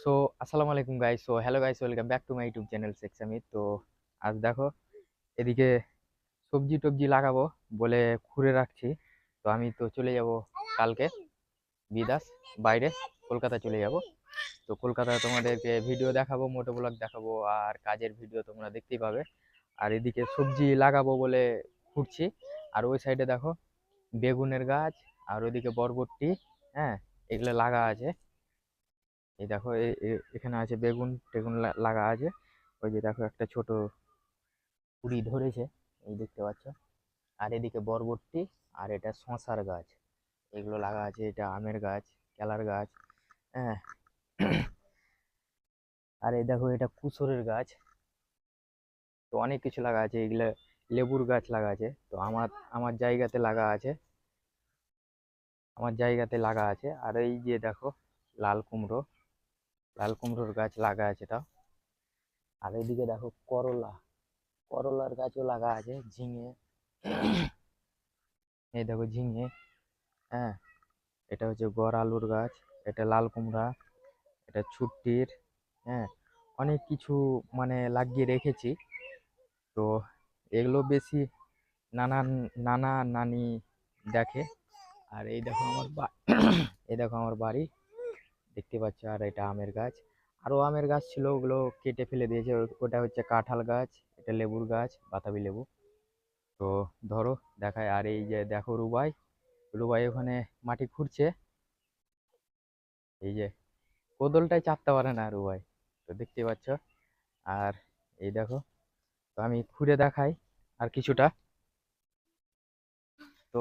So আসসালামু আলাইকুম guys. Hello guys, welcome back to my YouTube channel Sheikh Samid. আজ দেখো এদিকে সবজি টবজি লাগাবো বলে খুঁড়ে রাখছি। আমি চলে যাব কালকে বিদাস বাইরে, কলকাতা চলে যাব। কলকাতায় তোমাদেরকে ভিডিও দেখাবো, মোটো ব্লগ দেখাবো, আর কাজের ভিডিও তোমরা দেখতেই পাবে। আর এদিকে সবজি লাগাবো বলে খুঁড়ছি। আর ওই সাইডে দেখো বেগুনের গাছ, আর ওইদিকে বরবটি, হ্যাঁ, এগুলো লাগা আছে। এই দেখো এখানে আছে বেগুন টেগুন লাগা আছে। ওই যে দেখো একটা ছোট কুড়ি ধরেছে, এই দেখতে পাচ্ছ। আর এদিকে বরবটি, আর এটা শশার গাছ, এগুলো লাগা আছে। এটা আমের গাছ, কেলার গাছ, হ্যাঁ। আর এই দেখো এটা কুসুরের গাছ। অনেক কিছু লাগা আছে। এগুলো লেবুর গাছ লাগা আছে। আমার আমার জায়গাতে লাগা আছে, আর এই যে দেখো লাল কুমড়ো, লাল কুমড়োর গাছ লাগা আছে তাও। আর এইদিকে দেখো করলা, করলার গাছও লাগা আছে। ঝিঙে, এই দেখো ঝিঙে, হ্যাঁ। এটা হচ্ছে গড় আলুর গাছ, এটা লাল কুমড়া, এটা ছুটির, হ্যাঁ। অনেক কিছু মানে লাগিয়ে রেখেছি। তো এগুলো বেশি নানান নানা নানি দেখে। আর এই দেখো আমার এই দেখো আমার বাড়ি, দেখতে পাচ্ছ। আর এটা আমের গাছ, আরো আমের গাছ ছিল, ওগুলো কেটে ফেলে দিয়েছে। ওটা হচ্ছে কাঁঠাল গাছ, এটা লেবুর গাছ, বাতাবি লেবু। তো ধরো দেখায়। আর এই যে দেখো রুবাই, রুবাই ওখানে মাটি খুঁড়ছে। এই যে কোদলটাই চাপতে পারে না রুবাই, দেখতে পাচ্ছ। আর এই দেখো, আমি খুঁড়ে দেখাই আর কিছুটা। তো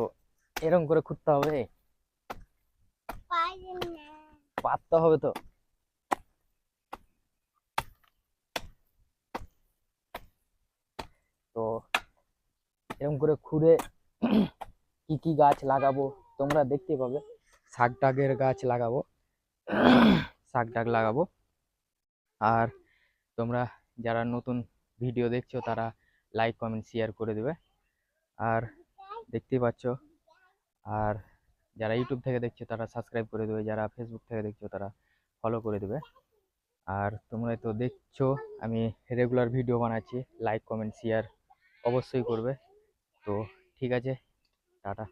এরকম করে খুঁড়তে হবে, পাততে হবে। তো এরকম করে খুঁড়ে কি কি গাছ লাগাবো তোমরা দেখতে পাবে। শাক টাগের গাছ লাগাবো, শাক টাগ লাগাবো। আর তোমরা যারা নতুন ভিডিও দেখছো তারা লাইক কমেন্ট শেয়ার করে দেবে। আর দেখতেই পাচ্ছ। আর যারা ইউটিউব থেকে দেখছো তারা সাবস্ক্রাইব করে দেবে, যারা ফেসবুক থেকে দেখছো তারা ফলো করে দেবে। আর তোমরা তো দেখছো আমি রেগুলার ভিডিও বানাচ্ছি, লাইক কমেন্ট শেয়ার অবশ্যই করবে। তো ঠিক আছে, টাটা।